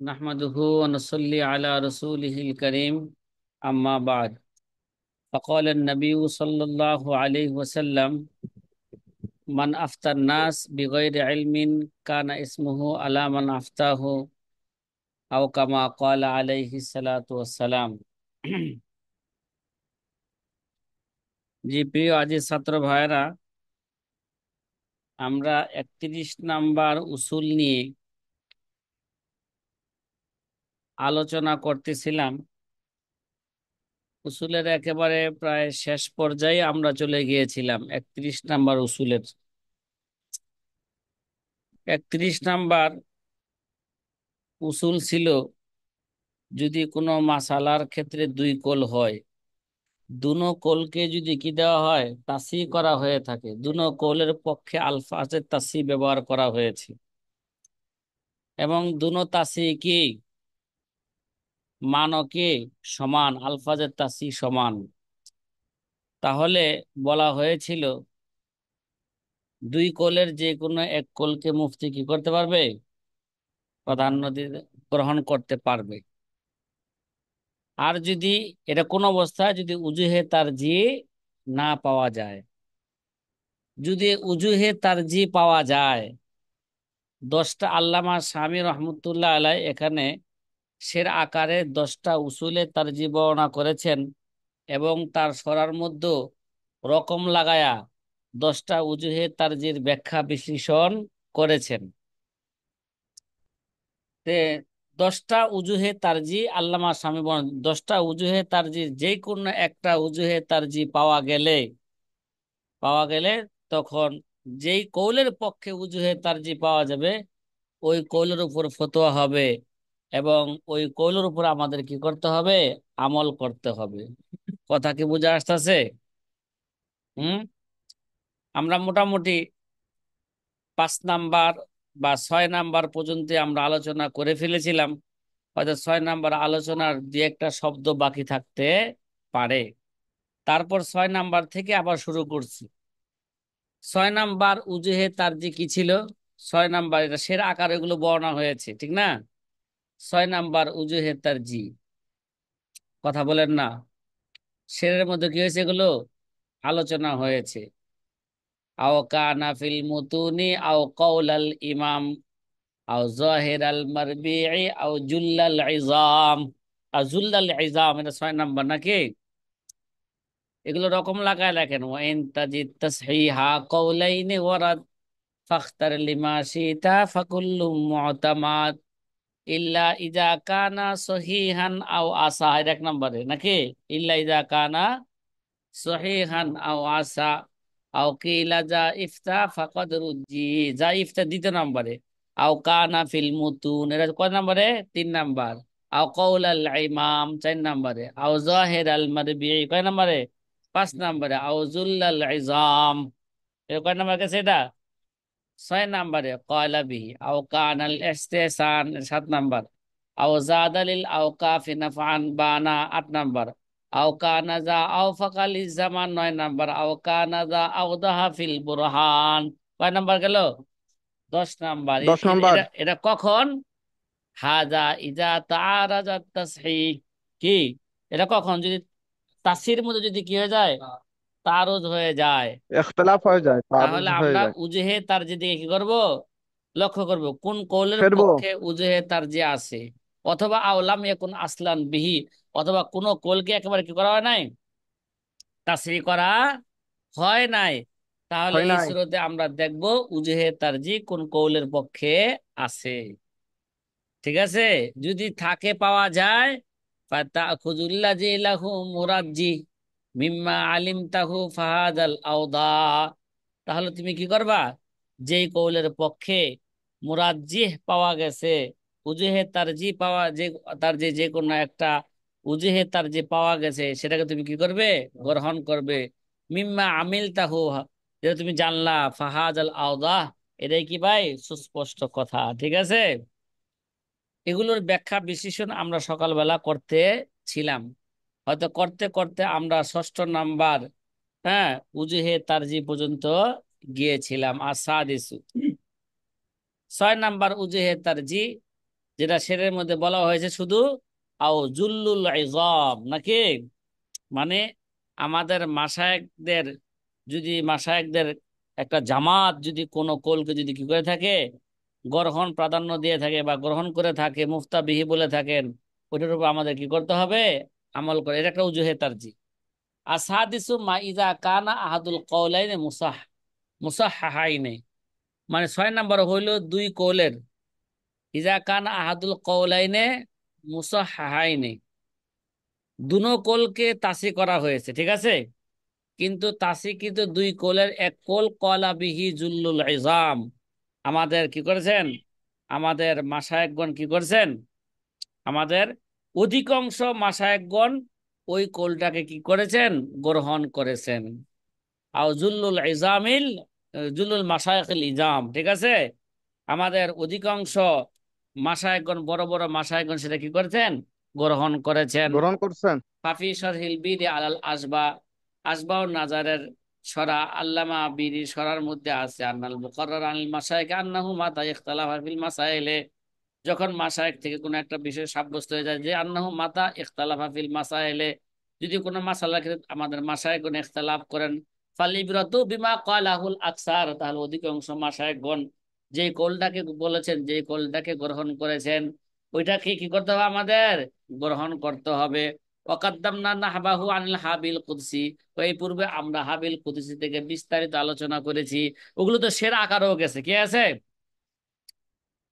نحمده ونصلي على رسوله الكريم أما بعد فقال النبي صلى الله عليه وسلم من أفتى الناس بغير علم كان اسمه على من أفتاه أو كما قال عليه الصلاة والسلام। জি প্রিয় আজিজ ছাত্র ভাইরা, আমরা 31 নাম্বার উসুল নিয়ে আলোচনা করতেছিলাম। উসুলের একেবারে প্রায় শেষ পর্যায়ে আমরা চলে গিয়েছিলাম। 31 নাম্বার উসুলের 31 নাম্বার উসুল ছিল, যদি কোনো মাসালার ক্ষেত্রে দুই কোল হয়, দুনো কোলকে যদি কি দেওয়া হয়, তাসি করা হয়ে থাকে, দুনো কোলের পক্ষে আলফাজের তাসি ব্যবহার করা হয়েছে এবং দুনো তাসি কি মানকে সমান, আলফাজের তাসি সমান, তাহলে বলা হয়েছিল দুই কোলের যে কোনো এক কোলকে মুফতি কি করতে পারবে, প্রাধান্য গ্রহণ করতে পারবে। আর যদি এটা কোন অবস্থায় যদি উজুহে তারজি না পাওয়া যায়, যদি উজুহে তারজি পাওয়া যায়, 10টা আল্লামা স্বামী রহমতুল্লাহ আলাই এখানে সের আকারে 10টা উসুলে তারজি বর্ণনা করেছেন এবং তার সরার মধ্যে রকম লাগায়া 10টা উজুহে তারজির ব্যাখ্যা বিশ্লেষণ করেছেন। তে 10টা উজুহে তারজি আল্লামা স্বামী বলেন, 10টা উজুহে তারজি যে কোনো একটা উজুহে তারজি পাওয়া গেলে তখন যেই কৌলের পক্ষে উজুহে তারজি পাওয়া যাবে ওই কৌলের উপর ফতোয়া হবে এবং ওই কৌলের উপর আমাদের কি করতে হবে, আমল করতে হবে। কথা কি বুঝে আসতেছে? হুম। আমরা মোটামুটি 5 নাম্বার বা 6 নাম্বার পর্যন্ত আমরা আলোচনা করে ফেলেছিলাম। হয়তো 6 নাম্বার আলোচনার দু একটা শব্দ বাকি থাকতে পারে। তারপর 6 নাম্বার থেকে আবার শুরু করছি। 6 নাম্বার উজুহে তারজি কি ছিল? 6 নাম্বার এটা সের আকার, এগুলো বর্ণনা হয়েছে, ঠিক না? 6 নাম্বার উজুহে তারজি, কথা বলেন না, সেরের মধ্যে কি হয়েছে এগুলো আলোচনা হয়েছে। আও কানা ফিল মুতুনি আও কওলাল ইমাম আও যাহিরাল মারবিঈ আও জুল্লাল ইজাম। আর জুল্লাল ইজাম এটা 6 নাম্বার নাকি? এগুলো রকম লাগায় লেখেন, ওয়াইন তাজিদ তাসহিহা কওলাইনি ওয়ারাদ ফাখতার লিমা শিতা ফাকুল্লু মুতামাদ ইল্লা ইজা কানা সহিহান আও আসা, এটা 1 নম্বরে নাকি? ইল্লা ইজা কানা সহিহান আও আসা আও কিলা যা ইফতা ফাকাদ রুজি, যা ইফতা 2 নম্বরে। আও কানা ফিল মুতুন এটা কয় নম্বরে? 3 নাম্বার। আও কওলাল ইমাম 4 নম্বরে। আও যাহির আল মারবিঈ কয় নম্বরে? 5 নম্বরে। আও জুল্লাল ইজাম এটা কয় নম্বর গেছে এটা? 6 নম্বরে। কয়লা বিহি আও কানাল ইহতিসান 7 নম্বর। আও জাদালিল আও কাফি নাফআন বানা 8 নম্বর। আও কানা যা আও ফাকালি জামান 9 নম্বর। আও কানা যা আও দাহা ফিল বুরহান কয় নম্বর গেল? 10 নম্বর। 10 নম্বর। এটা এটা কখন? হাজা ইজা তাআরাজাত তাসহিহ, কি এটা কখন? যদি তাসির মধ্যে যদি কি হয়ে যায়, তারুজ হয়ে যায়, ইখতিলাফ হয়ে যায়, তারুজ তাহলে হয়ে আমরা যায়। উজুহে তার যে দিকে কি করব, লক্ষ্য করব কোন কৌলের ফেরবো। পক্ষে উজুহে তার যে আছে। অথবা আওলাম ইয়াকুন আসলান বিহি, অথবা কোন কৌলকে একেবারে কি করা হয় নাই, তাসরি করা হয় নাই, তাহলে হয় এই নাই। সুরতে আমরা দেখব উজুহে তারজি কোন কৌলের পক্ষে আছে। ঠিক আছে? যদি থাকে পাওয়া যায়, ফাতাখুযুল্লাযী লাহু মুরাজ্জি মিম্মা আলিমতাহু ফাহাদাল আওদা, তাহলে তুমি কি করবা, যেই কৌলের পক্ষে মুরাজ্জিহ পাওয়া গেছে, উজুহে তারজি পাওয়া, যে তার যে যে কোনো একটা উজুহে তারজি পাওয়া গেছে, সেটাকে তুমি কি করবে, গ্রহণ করবে। মিম্মা আমিলতাহু, যেটা তুমি জানলা, ফাহাদাল আওদা, এটাই কি ভাই সুস্পষ্ট কথা। ঠিক আছে? এগুলোর ব্যাখ্যা বিশ্লেষণ আমরা সকালবেলা করতে ছিলাম। হয়তো করতে করতে আমরা 6 নাম্বার, হ্যাঁ, উজুহে তারজি পর্যন্ত গিয়েছিলাম। আর সাদিসু 6 নাম্বার উজুহে তারজি, যেটা শেরের মধ্যে বলা হয়েছে শুধু আও জুল্লুল ইজাম নাকি, মানে আমাদের মাশায়েখদের, যদি মাশায়েখদের একটা জামাত যদি কোনো কৌলকে যদি কি করে থাকে, গ্রহণ প্রাধান্য দিয়ে থাকে বা গ্রহণ করে থাকে, মুফতাবিহি বলে থাকেন, ওইটার উপর আমাদের কি করতে হবে, আমল করে। এটা একটা উজুহে তারজি। আসাদিসু মা ইজা কানা আহাদুল কওলাইনে মুসাহহাইনে, মানে 6 নম্বর হইল দুই কৌলের, ইজা কানা আহাদুল কওলাইনে মুসাহহাইনে, দুনো কোলকে তাসি করা হয়েছে, ঠিক আছে, কিন্তু তাসি কিন্তু দুই কোলের এক কোল কলা বিহি জুল্লুল ইজাম, আমাদের কি করেছেন, আমাদের মাশায়েখগণ কি করেছেন, আমাদের অধিকাংশ মাশায়েখগণ ওই কোলটাকে কি করেছেন, গ্রহণ করেছেন। আও জুল্লুল ইজামিল, জুল্লুল মাশায়েখিল ইজাম, ঠিক আছে, আমাদের অধিকাংশ মাশায়েখগণ, বড় বড় মাশায়েখগণ সেটা কি করেছেন, গ্রহণ করেছেন। গ্রহণ করছেন। ফাফি শরহিল বিদি আলাল আসবা, আসবা ও নাজারের সরা আল্লামা বিরি সরার মধ্যে আছে আন্নাল মুকাররার আনিল মাশায়েখ আন্নাহু মাতা ইখতালাফা ফিল মাসাইলে, যখন মাশায়েখ থেকে কোনো একটা বিষয় সাব্যস্ত হয়ে যায় যে আন্নাহু মাতা ইখতালাফা ফিল মাসাইলে, যদি কোনো মাসালার ক্ষেত্রে আমাদের মাশায়েখগণ ইখতিলাফ করেন, ফালিব্রাতু বিমা ক্বালাহুল আকসার, তাহলে অধিকাংশ মাশায়েখগণ যেই কওলটাকে বলেছেন, যেই কওলটাকে গ্রহণ করেছেন, ওইটাকে কি করতে হবে, আমাদের গ্রহণ করতে হবে। ওয়াকাদ্দামনা নাহবাহু আনিল হাবিল কুদসি, এই পূর্বে আমরা হাবিল কুদসি থেকে বিস্তারিত আলোচনা করেছি। ওগুলো তো সেরা আকারেও গেছে, কি আছে,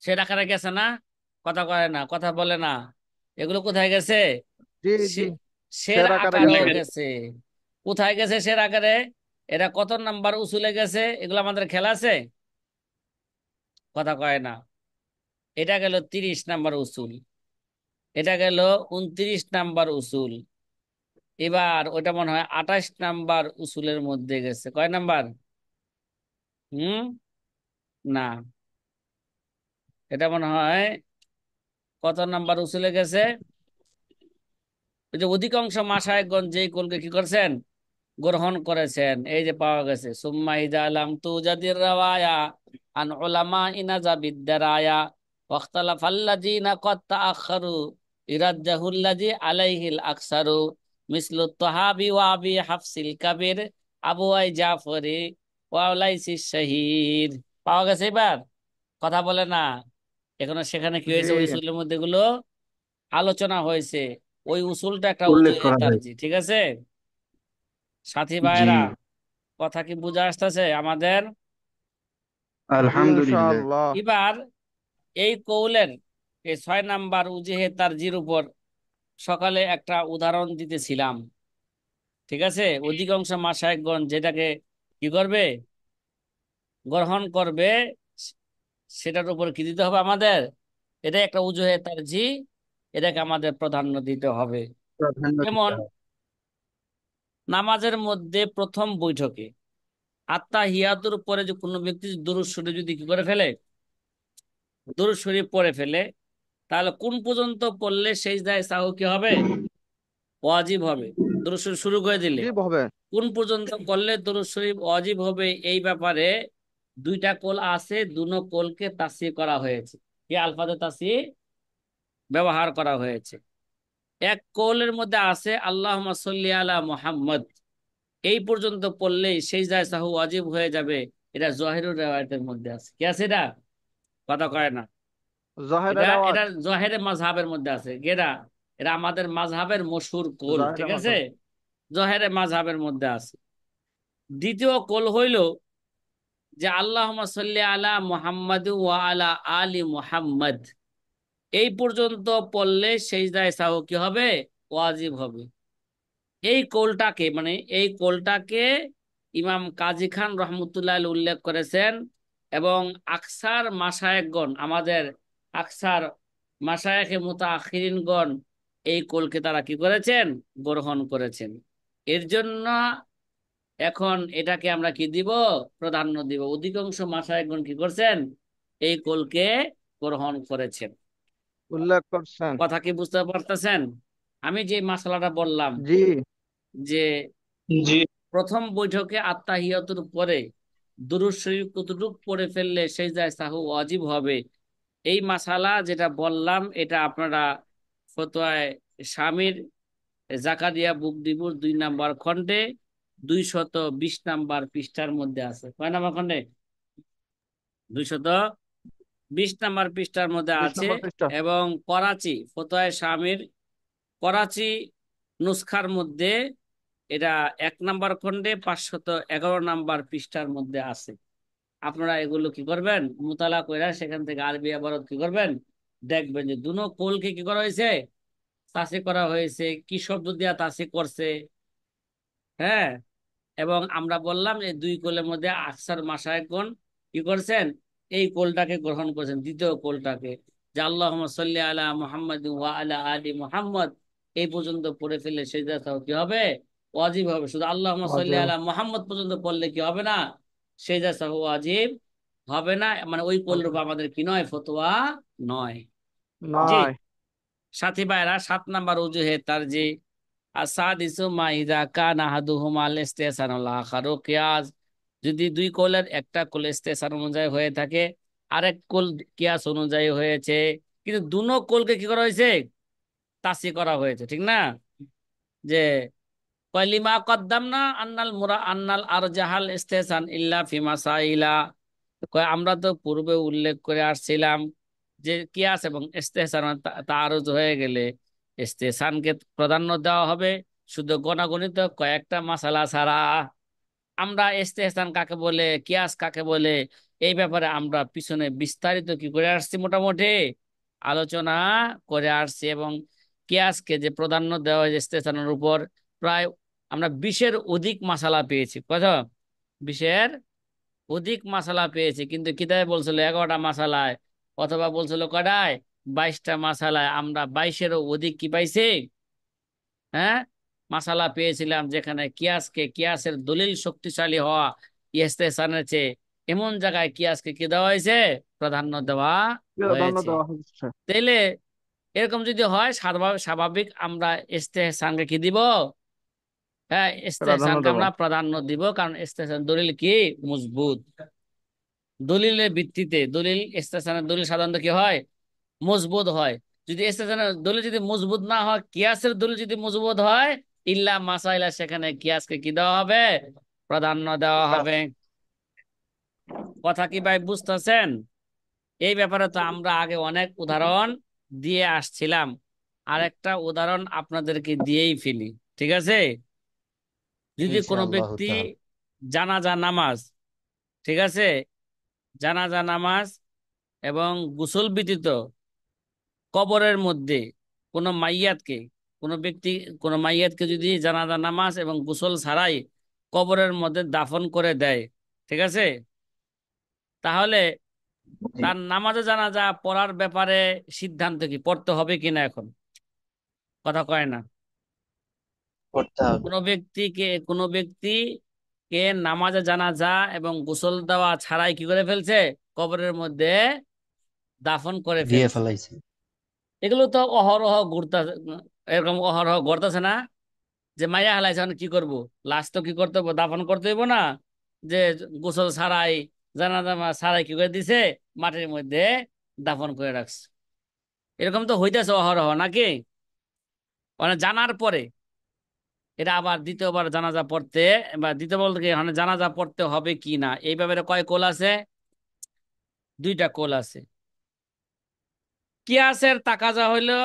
সেরা আকারে গেছে না, কথা কয় না, কথা বলে না, এগুলো কোথায় গেছে, জি জি, সে- সের সের আকারে আকারেও গেছে। গেছে। কোথায় গেছে সের আকারে, এরা কত নাম্বার উসুলে গেছে, এগুলো আমাদের খেলা আছে, কথা কয় না। এটা গেল 30 নাম্বার উসুল, এটা গেল 29 নাম্বার উসুল। এবার ওটা মনে হয় 28 নাম্বার উসুলের মধ্যে গেছে, কয় নাম্বার, হুম, না, এটা মনে হয় কত নাম্বার উসুলে গেছে, ওই যে অধিকাংশ মাশায়েখগণ যেই কুলকে কি করছেন, গ্রহণ করেছেন, এই যে পাওয়া গেছে, সুম্মা ইযা লাম তুজাদির রাওয়ায়া আন উলামা ইনাজা বিদ্দারায়া ওয়াখতালাফাল্লাযিনা ক্বাদ তাআখারু ইরাজ্জাহুল্লাযী আলাইহিল আকসারু মিসলু তাহাবি ওয়া আবি হাফসিল কাবির আবু আই জাফরি ওয়া লাইসিস শাহীর। পাওয়া গেছে এবার, কথা বলে না, এখনো সেখানে কি জি, হয়েছে, ওই উসুলের মধ্যে গুলো আলোচনা হয়েছে। ওই উসুলটা একটা উল্লেখ উজুহে করা হয়। তারজি, ঠিক আছে সাথী জি, ভাইয়েরা, কথা কি বুঝা আসতেছে আমাদের। জি আলহামদুলিল্লাহ। ইনশাআল্লাহ। এবার এই কৌলের এই 6 নাম্বার উজুহে তারজির উপর সকালে একটা উদাহরণ দিতেছিলাম, ঠিক আছে, অধিকাংশ মাশায়েখগণ যেটাকে কি করবে, গ্রহণ করবে, সেটার উপর কি দিতে হবে আমাদের, এটা একটা উজুহে তারজি, এটাকে আমাদের প্রাধান্য দিতে হবে। প্রাধান্য দিতে যেমন হবে। নামাজের মধ্যে প্রথম বৈঠকে আত্তাহিয়াতুর পরে যে কোনো ব্যক্তি দুরূদ শরীফ যদি কি করে ফেলে, দুরূদ শরীফ পড়ে ফেলে, তাহলে কোন পর্যন্ত পড়লে সেজদায় সাহু কি হবে, ওয়াজিব হবে। দুরূদ শরীফ শুরু করে দিলে জি হবে। কোন পর্যন্ত করলে দুরূদ শরীফ ওয়াজিব হবে, এই ব্যাপারে দুইটা কোল আছে, দুনো কোলকে তাসি করা হয়েছে, কি আলফাজে তাসি ব্যবহার করা হয়েছে। এক কৌলের মধ্যে আছে আল্লাহুম্মা সাল্লি আলা মুহাম্মদ, এই পর্যন্ত পড়লেই সেজদায় সাহু ওয়াজিব হয়ে যাবে, এটা জহিরুর রিওয়ায়াতের মধ্যে আছে, কি আছে এটা, কথা কয় না, এটা জাহেরের এটা আওয়াজ। জহেরে মাযহাবের মধ্যে আছে, এরা এরা আমাদের মাযহাবের মশহুর কোল, ঠিক জাহেরের আছে, মাঝাব। জহেরে মাযহাবের মধ্যে আছে। দ্বিতীয় কোল হইল যে আল্লাহুম্মা সাল্লি আলা মুহাম্মাদ ওয়া আলা আলি মুহাম্মদ, এই পর্যন্ত পড়লে সেজদায় সাহু কি হবে, ওয়াজিব হবে। এই কৌলটাকে, মানে এই কৌলটাকে ইমাম কাজী খান রহমতুল্লাহ আলাইহি উল্লেখ করেছেন, এবং আকসার মাশায়েখগণ, আমাদের আকসার মাশায়েখে মুতাআখিরিনগণ এই কৌলকে তারা কি করেছেন, গ্রহণ করেছেন। এর জন্য এখন এটাকে আমরা কি দিব, প্রাধান্য দিব। অধিকাংশ মাশায়েখগণ কি করছেন, এই কৌলকে গ্রহণ করেছেন। উল্লেখ করছেন। কথা কি বুঝতে পারতেছেন, আমি যে মাসালাটা বললাম, জি যে জি। প্রথম বৈঠকে আত্তাহিয়াতুর পরে দুরূদ শরীফ কতটুক পড়ে ফেললে সেজদায় সাহু ওয়াজিব হবে, এই মাসালা যেটা বললাম এটা আপনারা ফতোয়ায়ে শামির জাকারিয়া বুক ডিভোর্স 2 নম্বর খণ্ডে 220 নম্বর পৃষ্ঠার মধ্যে আছে। কয় নম্বর খণ্ডে? 220 নম্বর পৃষ্ঠার মধ্যে বিশ আছে। নম্বর পৃষ্ঠা। এবং করাচি ফতোয়ায়ে শামির করাচি নুসখার মধ্যে এটা 1 নম্বর খণ্ডে 511 নম্বর পৃষ্ঠার মধ্যে আছে। আপনারা এগুলো কি করবেন, মুতালা কইরা সেখান থেকে আরবি ইবারত কি করবেন, দেখবেন যে দুনো কোলকে কি করা হয়েছে, তাসিক করা হয়েছে, কি শব্দ দিয়া তাসিক করছে। হ্যাঁ, এবং আমরা বললাম যে দুই কোলের মধ্যে আকসার মাশায়েখগণ কি করছেন, এই কোলটাকে গ্রহণ করেছেন, দ্বিতীয় কোলটাকে, যে আল্লাহুম্মা সাল্লি আলা মুহাম্মাদ ওয়া আলা আলি মুহাম্মদ এই পর্যন্ত পড়ে ফেললে সেজদাটাও কি হবে, ওয়াজিব হবে। শুধু আল্লাহুম্মা সাল্লি ওয়াজিব আলা মুহাম্মদ পর্যন্ত পড়লে কি হবে না, সেজদাটাও ওয়াজিব হবে না। মানে ওই কোল হবে রূপ না। আমাদের কি নয়, ফতোয়া নয়। জি। নয়। সাথী ভাইরা, 7 নম্বর ওজুহে তারজি আসাদিসু মা ইযা কানা আহাদুহুমা আল ইস্তিহসান আল আখারু কিয়াস, যদি দুই কোলের একটা কোল ইস্তিহসান অনুযায়ী হয়ে থাকে, আরেক কোল কিয়াস অনুযায়ী হয়েছে, কিন্তু দুনো কোলকে কি করা হয়েছে, তাসি করা হয়েছে, ঠিক না? যে কয়লিমা কদ্দামনা আন্নাল আন্নাল আরজাহাল ইস্তিহসান ইল্লা ফি মাসাইলা, কয় আমরা তো পূর্বে উল্লেখ করে আসছিলাম যে কিয়াস এবং ইস্তেহসান তাআরুজ হয়ে গেলে ইস্তেহসানকে প্রাধান্য দেওয়া হবে শুধু গণগণিত কয়েকটা মাসালা ছাড়া। আমরা ইস্তেহসান কাকে বলে, কিয়াস কাকে বলে, এই ব্যাপারে আমরা পিছনে বিস্তারিত কি করে আসছি, মোটামুটি আলোচনা করে আসছি। এবং কিয়াসকে যে প্রাধান্য দেওয়া হয় ইস্তেহসানের উপর, প্রায় আমরা 20-এর অধিক মাসালা পেয়েছি। কত? 20-এর অধিক মাসালা পেয়েছে, কিন্তু কিতাবে বলছিল 11টা মাসালায়, অথবা বলছিল কয়টায়, 22টা মাসালায়। আমরা 22-এরও অধিক কি পাইছি, হ্যাঁ, মাসালা পেয়েছিলাম, যেখানে কিয়াসকে, কিয়াসের দলিল শক্তিশালী হওয়া ইস্তেহসানের চেয়ে, এমন জায়গায় কিয়াসকে কি দেওয়া হয়েছে, প্রাধান্য দেওয়া প্রাধান্য হয়েছে। দেওয়া হচ্ছে। তাইলে এরকম যদি হয়, স্বাভাবিক আমরা ইস্তেহসানকে কি দিব, হ্যাঁ, প্রাধান্য ইস্তেহসানকে দেওয়া। আমরা প্রাধান্য দিব, কারণ ইস্তেহসান দলিল কি, মজবুত। দলিলের ভিত্তিতে দলিল, ইস্তেহসানের দলিল সাধারণত কি হয়, মজবুত হয়। যদি ইস্তেহসানের দলিল যদি মজবুত না হয়, কিয়াসের দলিল যদি মজবুত হয়, ইল্লা মাসাইলা, সেখানে কিয়াসকে কি দেওয়া হবে, প্রাধান্য দেওয়া হবে। কথা কি ভাই বুঝতেছেন? এই ব্যাপারে তো আমরা আগে অনেক উদাহরণ দিয়ে আসছিলাম, আরেকটা উদাহরণ আপনাদেরকে দিয়েই ফেলি, ঠিক আছে? যদি কোনো ইনশাআল্লাহ ব্যক্তি তাআলা। জানাজা নামাজ, ঠিক আছে, জানাজা নামাজ এবং গোসল ব্যতীত কবরের মধ্যে কোনো মাইয়াতকে, কোনো ব্যক্তি কোনো মাইয়াতকে যদি জানাজা নামাজ এবং গোসল ছাড়াই কবরের মধ্যে দাফন করে দেয়, ঠিক আছে, তাহলে জি, তার নামাজে জানাজা পড়ার ব্যাপারে সিদ্ধান্ত কি, পড়তে হবে কিনা এখন? কথা কয় না। করতে হবে। কোনো ব্যক্তিকে নামাজে জানাজা এবং গোসল দেওয়া ছাড়াই কি করে ফেলছে, কবরের মধ্যে দাফন করে দিয়ে ফেলছে। ফেলাইছে। এগুলো তো অহরহ ঘুরতে, এরকম অহরহ ঘটতেছে না? যে মাইয়া হালাইছে, এখন কি করব, লাশ তো কি করতে হবে, দাফন করতে হইব না, যে গোসল ছাড়াই, জানাজা ছাড়াই কি করে দিছে, মাটির মধ্যে দাফন করে রাখছে। এরকম তো হইতেছে অহরহ, নাকি? মানে জানার পরে এটা আবার দ্বিতীয়বার জানাজা পড়তে, বা দ্বিতীয় বলতে কি, মানে জানাজা পড়তে হবে কি না, এই ব্যাপারে কয় কোল আছে, 2টা কোল আছে। কিয়াসের তাকাজা হইলো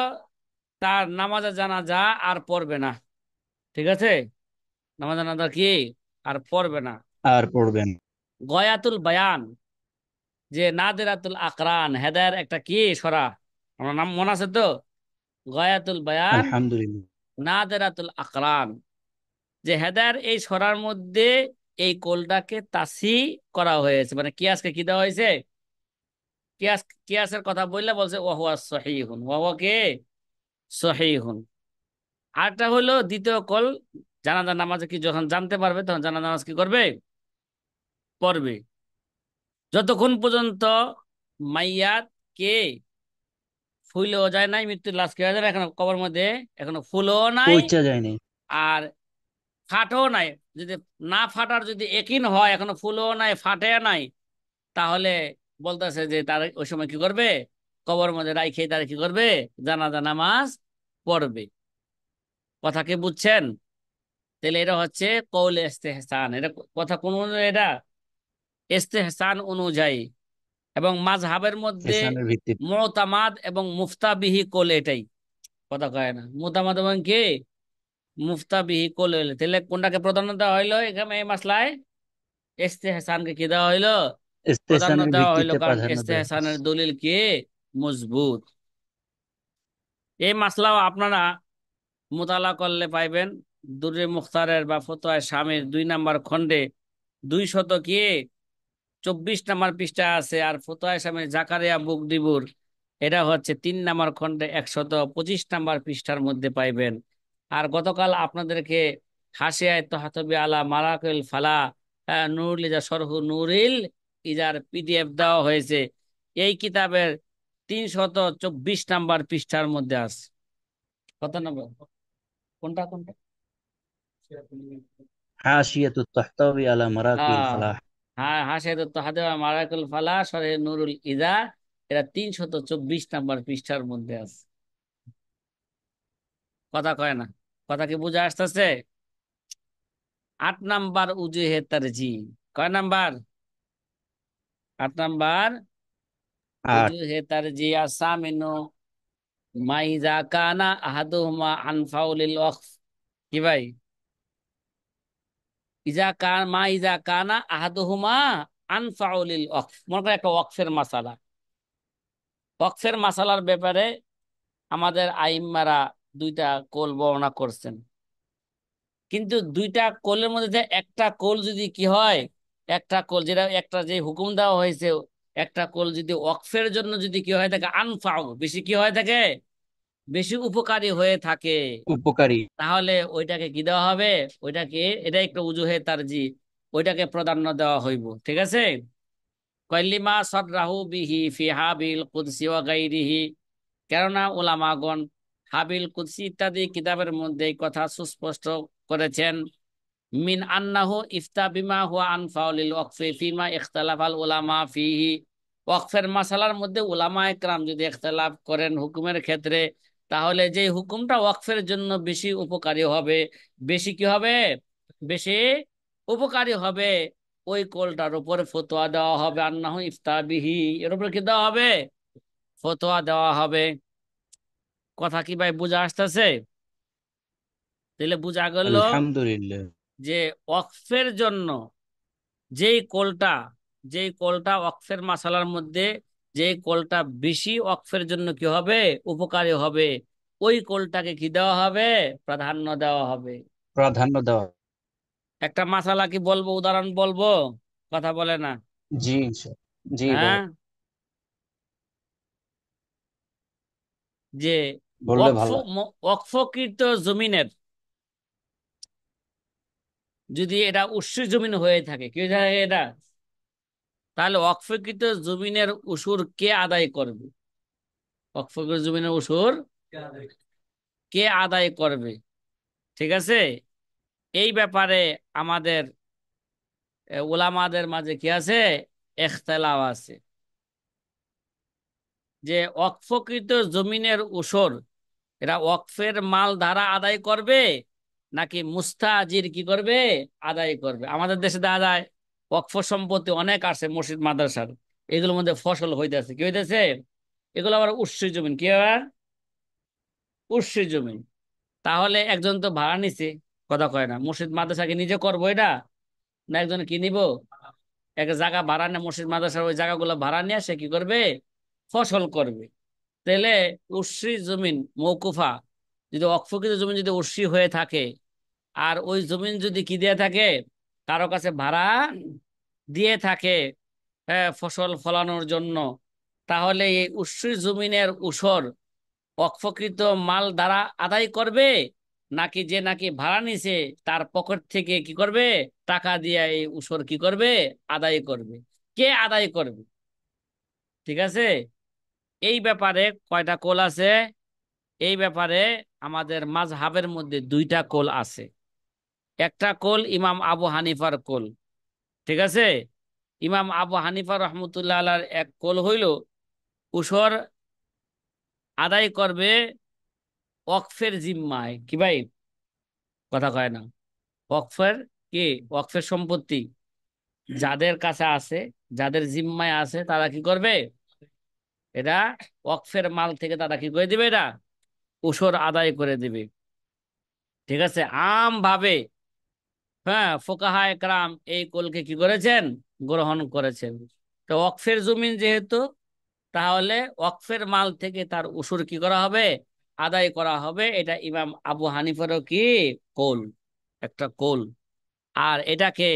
তার নামাজে জানাজা আর পড়বে না, ঠিক আছে, নামাজ জানাজা কি আর পড়বে না। আর পড়বেন। গয়াতুল বায়ান, যে নাদিরাতুল আকরান, হেদায়ের একটা কি সরা, আমার নাম মনে আছে তো, গয়াতুল বায়ান আলহামদুলিল্লাহ। নাদিরাতুল আকরান, যে হেদায়ের এই সরার মধ্যে এই কোলটাকে তাসি করা হয়েছে, মানে কিয়াসকে কি দেওয়া হয়েছে, কিয়াস, কিয়াসের কথা বললে বলছে ওয়াহুয়া সহিহুন, ওয়াহুয়া কে, সহিহুন। আরেকটা হলো দ্বিতীয় কল, জানাজা নামাজে কি যখন জানতে পারবে তখন জানাজা নামাজ কি করবে, পড়বে, যতক্ষণ পর্যন্ত মাইয়াত কে ফুলেও যায় নাই, মৃত্যুর লাশ কি হয়ে যাবে, এখনো কবর মধ্যে এখনো ফুলও নাই, পৌঁছা যায়নি। আর ফাটও নাই। যদি না ফাটার যদি একিন হয়, এখনো ফুলও নাই, ফাটে নাই, তাহলে বলতেছে যে তার ওই সময় কি করবে, কবর মধ্যে রাইখে তারা কি করবে? জানাজা নামাজ পড়বে। কথা কি বুঝছেন? তাহলে এটা হচ্ছে কৌল ইস্তেহসান। এটা কথা কোন অনুযায়ী? এটা ইস্তেহসান অনুযায়ী। এবং মাযহাবের মধ্যে এহসানের ভিত্তিতে। মুতামাদ এবং মুফতাবিহি কোল এটাই। কথা কয় না, মুতামাদ এবং কি মুফতাবিহি কোল হইলো। তাহলে কোনটাকে প্রাধান্য দেওয়া হইলো এখানে এই মাসলায়? ইস্তেহসানকে কি দেওয়া হইলো? প্রাধান্য ইস্তেহসানের দেওয়া হইলো, ভিত্তিতে কারণ প্রাধান্য দেওয়া ইস্তেহসানের হয়েছে। দলিল কি মজবুত। এই মাসলাও আপনারা মোতালা করলে পাইবেন দুররে মুখতারের বা ফতোয়া শামীর 2 নম্বর খণ্ডে 224 নম্বর পৃষ্ঠা আছে। আর ফতোয়া শামীর জাকারিয়া বুকডিবুর এটা হচ্ছে 3 নম্বর খণ্ডে 125 নম্বর পৃষ্ঠার মধ্যে পাইবেন। আর গতকাল আপনাদেরকে হাসিয়ায় তহাতবি আলা মারাকিল ফালা, নুরুল ইজা সরহু নুরিল ইজার পিডিএফ দেওয়া হয়েছে। এই কিতাবের 324 নম্বর পৃষ্ঠার মধ্যে আছে। কত নম্বর? কোনটা কোনটা? হাশিয়াতুত তাহতাওয়ি আলা মারাকিল আহ ফালাহ। হ্যাঁ, হাসিয়াতুত তাহাদিয়া মারাকুল ফালাহ শরহে নুরুল ইজা, এটা 324 নম্বর পৃষ্ঠার মধ্যে আছে। কথা কয় না? কথা কি বুঝে আসতেছে? 8 নম্বর উজুহে তারজি। কয় নাম্বার? 8 নম্বর 8। উজুহে তারজি আসামিনু মাইজা কানা আহাদুহুমা আনফাউলিল ওয়াকফ। কি ভাই? ইজা কানা আহাদুহুমা আনফাউলিল ওয়াকফ। মনে করেন একটা ওয়াকফের মাসালা। ওয়াকফের মাসালার ব্যাপারে আমাদের আইম্মারা 2টা কোল বর্ণনা করছেন। কিন্তু 2টা কোলের মধ্যে যে একটা কোল যদি কি হয়, একটা কোল যেটা একটা যে হুকুম দেওয়া হয়েছে, একটা কোল যদি ওয়াকফের জন্য যদি কি হয় থাকে আনফাউ, বেশি কি হয় থাকে, বেশি উপকারী হয়ে থাকে, উপকারী। তাহলে ওইটাকে কি দেওয়া হবে? ওইটাকে, এটা একটা উজুহে তারজি, ওইটাকে প্রাধান্য দেওয়া হইব। ঠিক আছে? কয়লিমা সদরাহু বিহি ফি হাবিল কুদসি ওয়া গায়রিহি। কেননা উলামাগণ হাবিল কুদসি ইত্যাদি কিতাবের মধ্যে এই কথা সুস্পষ্ট করেছেন। মিন আন্নাহু ইফতা বিমা হুয়া আনফাউ লিল ওয়াকফি ফিমা ইখতালাফাল উলামা ফিহি। ওয়াকফের মাসালার মধ্যে উলামা একরাম যদি ইখতিলাফ করেন হুকুমের ক্ষেত্রে, তাহলে যে হুকুমটা ওয়াকফের জন্য বেশি উপকারী হবে, বেশি কি হবে, বেশি উপকারী হবে, ওই কোলটার উপর ফতোয়া দেওয়া হবে। আন্নাহু ইফতা বিহি, এর উপর কি দেওয়া হবে? ফতোয়া দেওয়া হবে। কথা কি ভাই বুঝা আসতেছে? তাহলে বুঝা গেল আলহামদুলিল্লাহ। যে ওয়াকফের জন্য যেই কোলটা, যেই কোলটা ওয়াকফের মাসালার মধ্যে যেই কোলটা বেশি ওয়াকফের জন্য কি হবে, উপকারী হবে, ওই কোলটাকে কি দেওয়া হবে? প্রাধান্য দেওয়া হবে। প্রাধান্য দেওয়া। একটা মাসালা কি বলবো, উদাহরণ বলবো? কথা বলে না? জি জি হ্যাঁ, বল। যে বললে ওয়াকফ ভালো হয়। ওয়াকফকৃত জমিনের যদি এটা উর্বর জমিন হয়ে থাকে, কি হয়ে থাকে এটা, তাহলে ওয়াকফকৃত জমিনের উসুর কে আদায় করবে? ওয়াকফকৃত জমিনের উসুর কে আদায় করবে? ঠিক আছে? এই ব্যাপারে আমাদের উলামাদের মাঝে কি আছে? ইখতিলাফ আছে যে ওয়াকফকৃত জমিনের উসুর এরা ওয়াকফের মাল দ্বারা আদায় করবে নাকি মুস্তাজির কি করবে, আদায় করবে। আমাদের দেশে দেখা যায় ওয়াকফ সম্পত্তি অনেক আছে মসজিদ মাদ্রাসার, এগুলোর মধ্যে ফসল হইতেছে, কি হইতেছে, এগুলো আবার উর্বর জমিন। কি আবার উর্বর জমিন। তাহলে একজন তো ভাড়া নিছে। কথা কয় না? মসজিদ মাদ্রাসাকে নিজে করবো এটা, না একজন কি নিব, এক জায়গা ভাড়া নিয়ে মসজিদ মাদ্রাসার ওই জায়গাগুলো ভাড়া নিয়ে সে কি করবে, ফসল করবে। তাহলে উর্বর জমিন মৌকুফা, যদি অক্ফকৃত জমিন যদি উর্বর হয়ে থাকে, আর ওই জমিন যদি কি দিয়ে থাকে, কারো কাছে ভাড়া দিয়ে থাকে, হ্যাঁ, ফসল ফলানোর জন্য, তাহলে এই উর্বর জমিনের উসর অক্ফকৃত মাল দ্বারা আদায় করবে নাকি যে নাকি ভাড়া নিছে তার পকেট থেকে কি করবে, টাকা দিয়ে এই উসর কি করবে, আদায় করবে? কে আদায় করবে? ঠিক আছে? এই ব্যাপারে কয়টা কোল আছে? এই ব্যাপারে আমাদের মাযহাবের মধ্যে 2টা কোল আছে। একটা কোল ইমাম আবু হানিফার কোল। ঠিক আছে? ইমাম আবু হানিফা রহমতুল্লাহ আলার এক কোল হইল উসর আদায় করবে ওয়াকফের জিম্মায়। কি ভাই, কথা কয় না? ওয়াকফের কি, ওয়াকফের সম্পত্তি যাদের কাছে আছে, যাদের জিম্মায় আছে, তারা কি করবে? এটা ওয়াকফের মাল থেকে তারা কি করে দিবে? এটা উসর আদায় করে দিবে। ঠিক আছে, আম ভাবে হ্যাঁ ফোকাহায়ে কেরাম এই কলকে কি করেছেন? গ্রহণ করেছেন। তো ওয়াকফের জমিন যেহেতু, তাহলে ওয়াকফের মাল থেকে তার উসুর কি করা হবে? আদায় করা হবে। এটা ইমাম আবু হানিফারও কি কৌল, একটা কৌল। আর এটাকে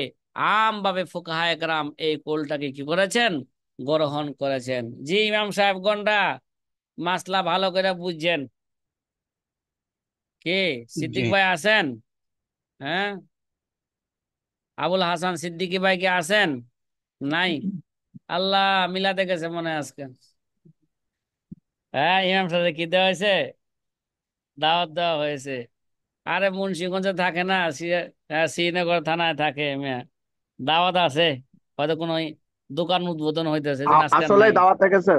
আমভাবে ফুকাহায়ে কেরাম এই কৌলটাকে কি করেছেন? গ্রহণ করেছেন। জি ইমাম সাহেব গন্ডা, মাসলা ভালো করে বুঝছেন? কে জি সিদ্দিক ভাই আছেন? হ্যাঁ, আবুল হাসান সিদ্দিকী ভাই কি আছেন? নাই? আল্লাহ, মিলাতে গেছে মনে হয় আজকে। হ্যাঁ, ইমাম সাহেব কি দেওয়া হয়েছে? দাওয়াত দেওয়া হয়েছে। আরে মুন্সিগঞ্জে থাকে না, শ্রীনগর থানায় থাকে মেয়ে। দাওয়াত আছে, হয়তো কোনো দোকান উদ্বোধন হইতেছে, এই জন্য আজকে আর আসলে নাই। দাওয়াতে গেছে।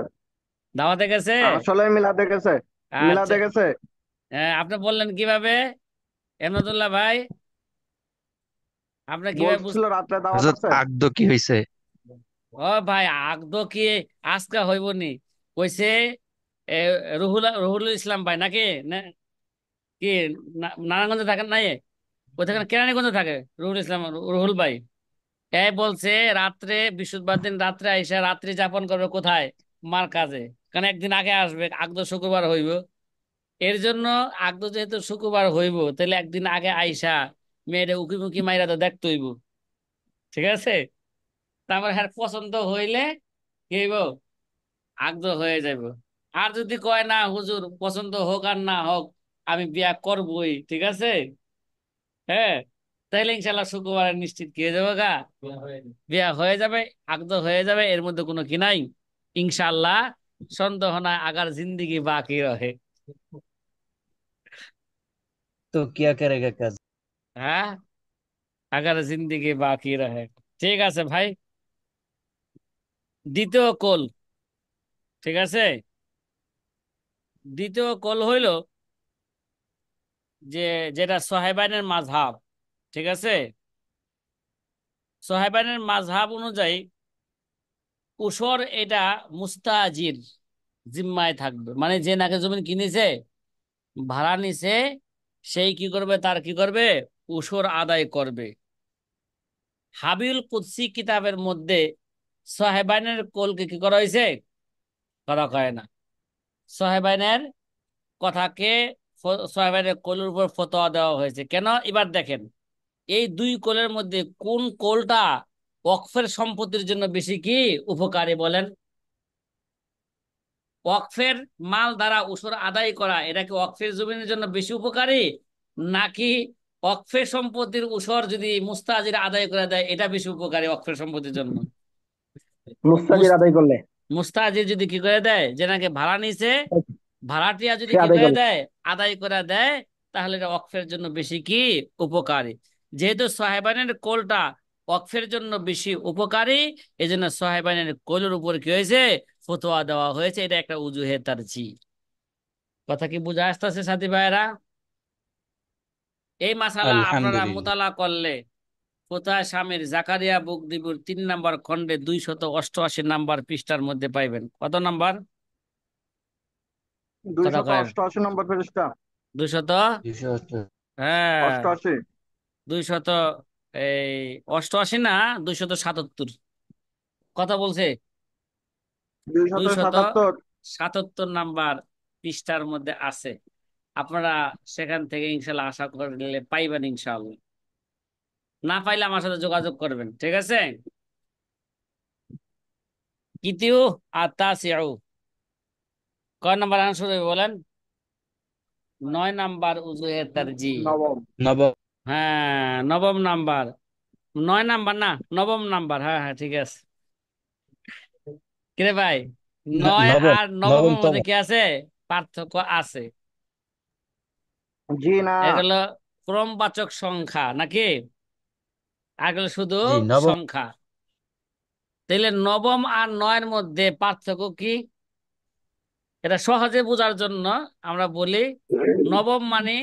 দাওয়াতে গেছে। আসলে মিলাতে গেছে। আচ্ছা। মিলাতে গেছে। হ্যাঁ, আপনি বললেন কিভাবে এমদাদুল্লাহ ভাই? আপনি কিভাবে বলছিল রাত্রে দাওয়াত হযরত আছে। আগদ কি হয়েছে? ও ভাই, আগদ কি আজকা হইব নি? কইছে এ, রুহুল রুহুল ইসলাম ভাই নাকি কি, নারায়ণগঞ্জে থাকেন নাই? ওইখানে কেরানীগঞ্জে থাকে রুহুল ইসলাম, রুহুল ভাই। এই বলছে রাত্রে, বৃহস্পতিবার দিন রাত্রে আইসা রাত্রি যাপন করবে কোথায়? মার কাজে। কারণ একদিন আগে আসবে, আগদ শুক্রবার হইব। এর জন্য আগদ যেহেতু শুক্রবার হইব, তাহলে একদিন আগে আইসা মেয়েরে উকি মুকি মাইরা তো দেখতে হইব। ঠিক আছে, তারপর হ্যাঁ পছন্দ হইলে কি হইব? আগদ হয়ে যাইব। আর যদি কয় না হুজুর পছন্দ হোক আর না হোক, আমি বিয়া করবই, ঠিক আছে, হ্যাঁ, তাইলে ইনশাল্লাহ শুক্রবার নিশ্চিত কি হয়ে যাবে গা? বিয়া হয়ে যাবে, আগদ হয়ে যাবে, এর মধ্যে কোনো কি নাই। ইনশাল্লাহ, সন্দেহ নাই, আগার জিন্দিগি বাকি রহে। তো কিয়া করেগা কাজ। হ্যাঁ, আগার জিন্দিগি বাকি রহে। ঠিক আছে ভাই, দ্বিতীয় কল। ঠিক আছে, দ্বিতীয় কল হইল যে, যেটা সোহেবানের মাযহাব। ঠিক আছে, সোহেবানের মাযহাব অনুযায়ী উসর এটা মুস্তাজির জিম্মায় থাকবে। মানে যে নাকি জমিন কিনেছে, ভাড়া নিছে, সেই কি করবে? তার কি করবে? উসর আদায় করবে। হাবিউল কুদসি কিতাবের মধ্যে সোহেবানের কোলকে কি করা হয়েছে? করা হয় না। সোহেবানের কথাকে সোহেবানের কোলের উপর ফতোয়া দেওয়া হয়েছে কেন? এবার দেখেন, এই দুই কোলের মধ্যে কোন কোলটা ওয়াকফের সম্পত্তির জন্য বেশি কি উপকারী বলেন? ওয়াকফের মাল দ্বারা উসুর আদায় করা, এটা কি ওয়াকফের জমিনের জন্য বেশি উপকারী, নাকি ওয়াকফের সম্পত্তির উসর যদি মুস্তাজির আদায় করে দেয় এটা বেশি উপকারী ওয়াকফের সম্পত্তির জন্য? মুস্তাজির মুস- আদায় করলে মুস্তাজির যদি কি করে দেয়, যে নাকি ভাড়া নিছে, ভাড়াটিয়া যদি সে কি আদায় করে করলে। দেয়, আদায় করে দেয়, তাহলে এটা ওয়াকফের জন্য বেশি কি উপকারী। যেহেতু সাহেবানের কোলটা ওয়াকফের জন্য বেশি উপকারী, এই জন্য সাহেবানের কোলের উপর কি হয়েছে? ফতোয়া দেওয়া হয়েছে। এটা একটা উজুহে তারজি। কথা কি বুঝা আসতেছে সাথী ভাইয়েরা? এই মাসালা আপনারা আলহামদুলিল্লাহ। মোতালা করলে কোথায় স্বামীর জাকারিয়া বুক দিবুর 3 নম্বর খণ্ডে 288 নম্বর পৃষ্ঠার মধ্যে পাইবেন। কত নাম্বার? কথা কয়েন। 288 নম্বর পৃষ্ঠা। 200, 200। হ্যাঁ, 88। 200, এই 88 না, 277। কথা বলছে, দুইশত 277 সাতাত্তর নাম্বার পৃষ্ঠার মধ্যে আছে। আপনারা সেখান থেকে ইনশাল্লাহ আশা করলে পাইবেন ইনশাল্লাহ। না পাইলে আমার সাথে যোগাযোগ করবেন, ঠিক আছে? কিতিউ আর তাসিউ, কয় নাম্বার আনসার হবে বলেন? 9 নাম্বার উজুহে তারজি। নবম। নবম। হ্যাঁ, নবম নাম্বার। 9 নাম্বার না, নবম নাম্বার। হ্যাঁ হ্যাঁ, ঠিক আছে। কিরে ভাই, নয় নবম। আর নবমের নবমতম। মধ্যে কি আছে? পার্থক্য আছে। জি না। এগুলো ক্রমবাচক সংখ্যা নাকি, এগুলো শুধু জি নবম। সংখ্যা। তাহলে নবম আর 9-এর মধ্যে পার্থক্য কি? এটা সহজে বোঝার জন্য আমরা বলি নবম মানে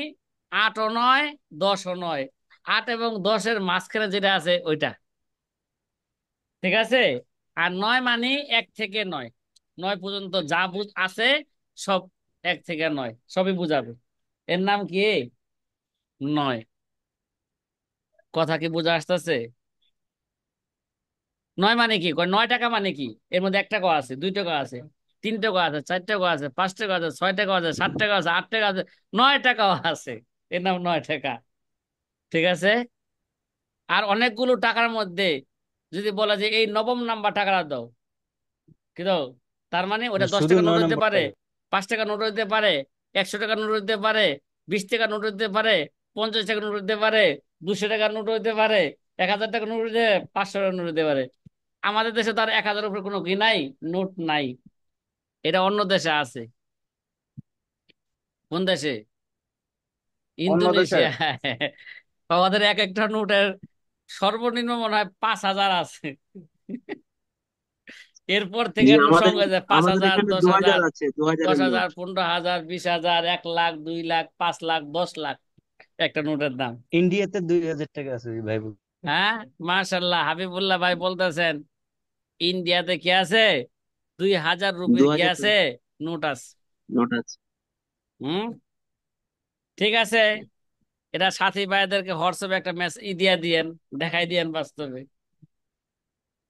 8ও নয় 10ও নয়, 8 এবং 10-এর মাঝখানে যেটা আছে ওইটা, ঠিক আছে। আর 9 মানে 1 থেকে 9, 9 পর্যন্ত যা আছে সব 1 থেকে 9 সবই বুঝাবে। এর নাম কি? 9। কথা কি বোঝা আসতেছে? 9 মানে কি? 9 টাকা মানে কি? এর মধ্যে 1 টাকা আছে, 2 টাকা আছে, 3 টাকা আছে, 4 টাকা আছে, 5 টাকা আছে, 6 টাকা আছে, 7 টাকা আছে, 8 টাকা আছে, 9 টাকাও আছে। এর নাম 9 টাকা, ঠিক আছে। আর অনেকগুলো টাকার মধ্যে যদি বলা যে এই নবম নাম্বার টাকাটা দাও, কি দাও, তার মানে ওটা দশ শুধু টাকা নোট নয় হইতে নম্বর পারে, টাকা। 5 টাকা নোট হইতে পারে, 100 টাকা নোট হইতে পারে, 20 টাকা নোট হইতে পারে, 50 টাকা নোট হইতে পারে, 200 টাকা নোট হইতে পারে, 1000 টাকা নোট হইতে, 500 টাকা নোট হইতে পারে। আমাদের দেশে তো আর 1000-এর উপরে কোনো কি নাই, নোট নাই। এটা অন্য দেশে আছে। কোন দেশে? অন্য দেশে। ইন্দোনেশিয়া। আমাদের এক একটা নোটের সর্বনিম্ন মনে হয় 5,000 আছে। এরপর জি, থেকে নোট আমাদের সংখ্যা যায় পাঁচ আমাদের হাজার এখানে দশ 2000 হাজার আছে, 2000 দশ এর নোট। হাজার 15,000, 20,000, 1 লাখ, 2 লাখ, 5 লাখ, 10 লাখ একটা নোটের দাম। ইন্ডিয়াতে 2000 টাকা আছে ভাই। হ্যাঁ, মাশাল্লাহ, হাবিবুল্লাহ ভাই বলতেছেন ইন্ডিয়াতে কি আছে? 2,000 রুপির কি 2000 আছে? নোট আছে। নোট আছে। হুম, ঠিক আছে। এটা সাথী ভাইদেরকে হোয়াটসঅ্যাপে একটা মেসেজ দিয়া দিয়েন, দেখাই দিয়েন বাস্তবে,